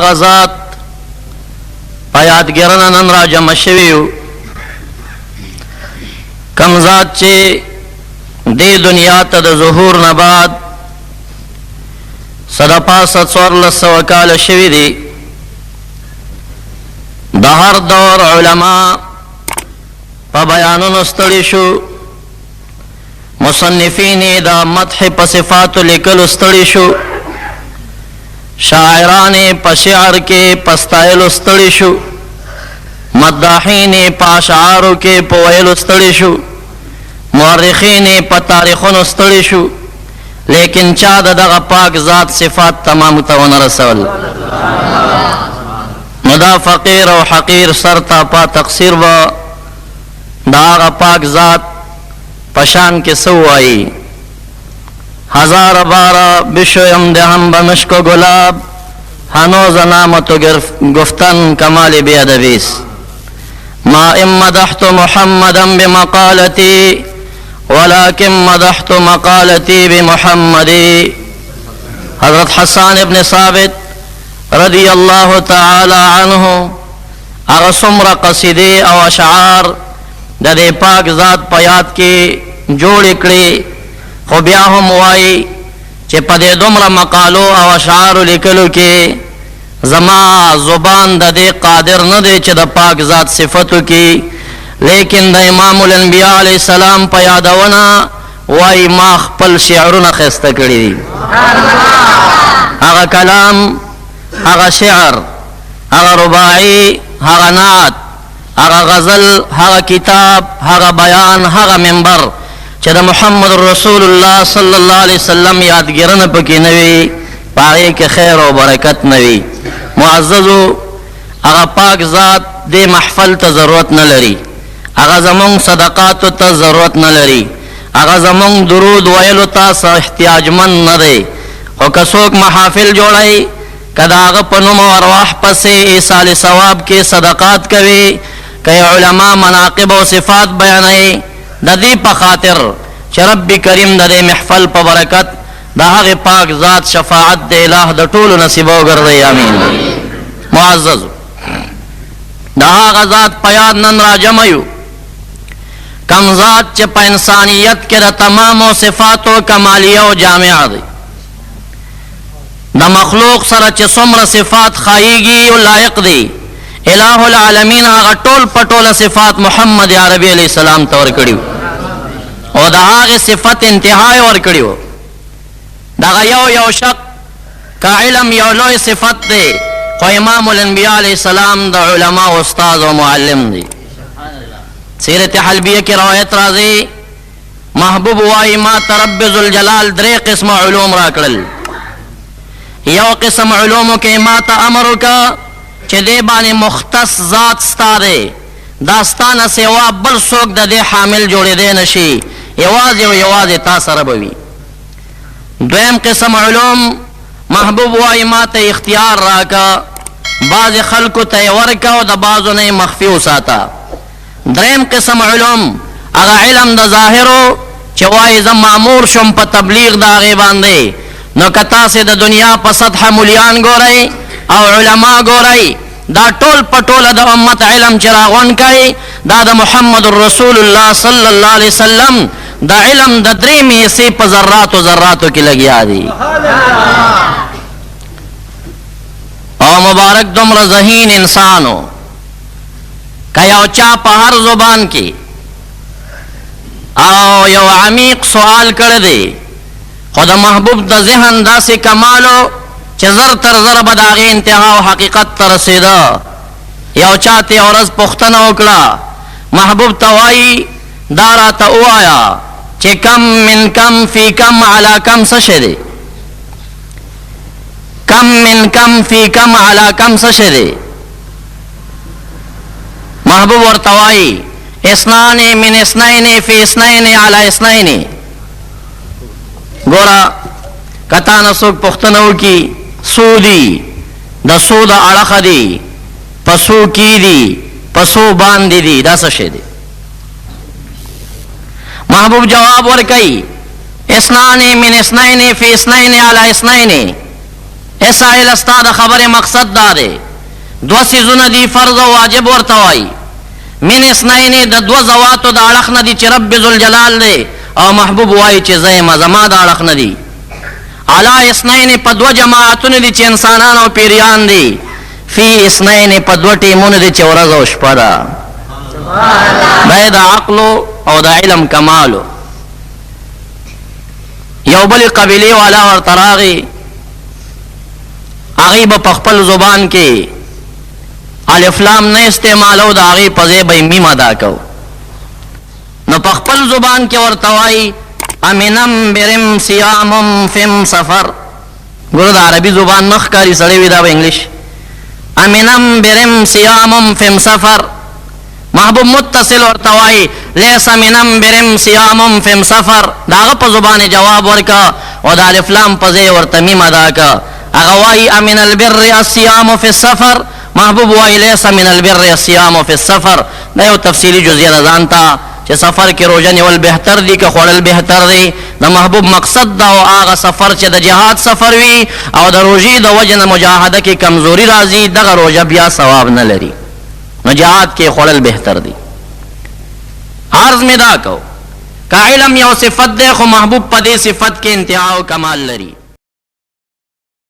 غزات پایادګرنه نن را جمع شویو کم ذات چې دې دنیا ته د ظهور نه بعد صدا پاسه 1400 کاله شوي دي. د هر دور علما په بیانونو ستړي شو، مصنفین د مدح په صفاتو لیکلو ستړي شو، شاعران په شعر کې په ستایلو ستړي شو، مداحین په اشعارو کې په ویلو ستړي شو، مورخین په تاریخونو ستړي شو، لیکن چا د دغه پاک ذات صفات تمام ته ونه رسول. نو دا فقیر او حقیر سر ته پا تقصیر و دا هغه پاک ذات پشان کې څه وایي؟ هزار بار بشویم دهم به مشک و گلاب، هنوز نام تو گفتن کمال بی ادبی است. ما ان مدحت محمدا بمقالتی ولكن مدحت مقالتی بمحمدی. حضرت حسان ابن ثابت رضی اللہ تعالی عنہ اغا سمر قصیدے او اشعار دا دے پاک ذات پیاد کے جوڑ اکڑے، خو بیا هم وائی چے پدے دمر مقالو او اشعار لکلو کے زما زبان دا دے قادر ندے چے دا پاک ذات صفتو کی، لیکن دا امام الانبیاء علیہ السلام پیادونا وائی ما خپل شعرون خیستا کری دی. اغا کلام، اغا شعر، اغا رباعی، اغا نعت، اغا غزل، اغا کتاب، اغا بیان، اغا منبر چه دا محمد رسول اللہ صلی اللہ علیہ وسلم یادگیرن پکی نوی، پاگے کے خیر و برکت نوی. معززو اغا پاک ذات دے محفل تا ضرورت نلری، اغا زمون صدقاتو تا ضرورت نلری، اغا زمون درود ویلو تا سا احتیاج من ندے. خو کسوک محافل جوڑائی کدا آغا پنوم و ارواح پسے ایسال ثواب کے صدقات کوي، کئی علماء مناقب و صفات بیانائی دا دی پا خاطر چه رب کریم دا دی محفل پا برکت دا آغا پاک ذات شفاعت دے الہ دا طول نصیبو گردے. آمین. معزز دا آغا ذات پیاد نن را جمعیو کم ذات چه پا انسانیت کے دا تمام و صفات و کمالیہ و جامعہ دی. دا مخلوق سره چې څومره صفات خایيږي او لایق دی، الہ العالمین هغه ټول پټوله صفات محمد عربی علیہ السلام ته ورکړیو او دا هغه صفت انتهای ورکړیو. دا یو شک کا علم یو لوی صفت دی، خو امام الانبیاء علیہ السلام دا علماء استاد و معلم دی. سیرت حلبیہ کی روایت راځي محبوب وائی ما رب ذوالجلال درې قسم علوم را کړل. یو قسم علومو کے ما تا امرو کا چه دے بانے مختص ذات ستا دے داستان سوا بل سوک دا دے حامل جوڑے دے نشی، یوازی و یوازی تا سربوی. دویم قسم علوم محبوب وائی ما تا اختیار راکا، بعض خلقو تا ورکا و دا بعضو نے مخفیو ساتا. دریم قسم علوم اگا علم دا ظاہرو چه وائی زم معمور شم پا تبلیغ دا غیبان دے، نو کتا سے دا دنیا پا سطح ملیان گو رئی او علماء گو رئی دا ټول پټول دا امت علم چراغون کئی دا دا محمد رسول اللہ صلی اللہ علیہ وسلم دا علم دا دری میں سے پا ذرات و ذراتو کی لگیا دی. او مبارک دمر ذہین انسانو کیا چا پا ہر زبان کی او یو عمیق سوال کردے خود محبوب دا ذہن دا سے کمالو چه زر تر زر بداغی انتہا و حقیقت ترسیدہ. یو چاہتے اور از پختن اکڑا محبوب توائی دارا تا او آیا چه کم من کم فی کم علا کم سشدے، کم من کم فی کم علا کم سشدے. محبوب اور توائی اسنان من اسنین فی اسنین علا اسنین. گورا کتا نسوک پختنو کی سودی دا سود اڑخ دی پسو کی دی پسو باندی دی دا سشے دی. محبوب جواب ورکی اسنان من اسنین فی اسنین علی اسنین، اسائل استاد خبر مقصد دارے دو سیزونه دی فرض و واجب ورتوائی من اسنین د دو زواتو د اړخ نه دی چې رب ذوالجلال دی او محبوب وای چې زما زما د اړخ نه دی علا اسنین په دو جماعتونه دي چې انسانان او پیریان دي فی اسنین په دو ټیمونه دي چې ورځ او شپه ده دا د عقل او د علم کمالو یو بل قبیله والا ورته راغی هغې به په خپل زبان کې الف لام نه استعمالو د هغې په ځای به یې میم ادا کو نو په خپل زبان کې ورته وایي امنم برم سیامم فم سفر ګوره د عربي زبان نه ښکاري سړی وي دا به انګلیش امنم برم سیامم فم سفر محبوب متصل ورته وایي لیس منم برم سیامم فم سفر د هغه په زبان جواب ورکه او د الف لام په ځای ورته میم ادا که هغه وایي امن البر الصیام فی السفر محبوب وایي لیس من البر الصیام فی السفر دا یو تفصیلي جزیه ده ځان ته چې سفر کې روژه نیول بهتر دي که خوړل بهتر دی د محبوب مقصد دا او هغه سفر چې د جهاد سفر وي او د روژې د وجې نه مجاهده کې کمزوري راځي دغه روژه بیا ثواب نه لري نو جهاد کې خوړل بهتر دی عرض می دا کو که علم یو صفت دی خو محبوب په دې صفت کې انتها او کمال لري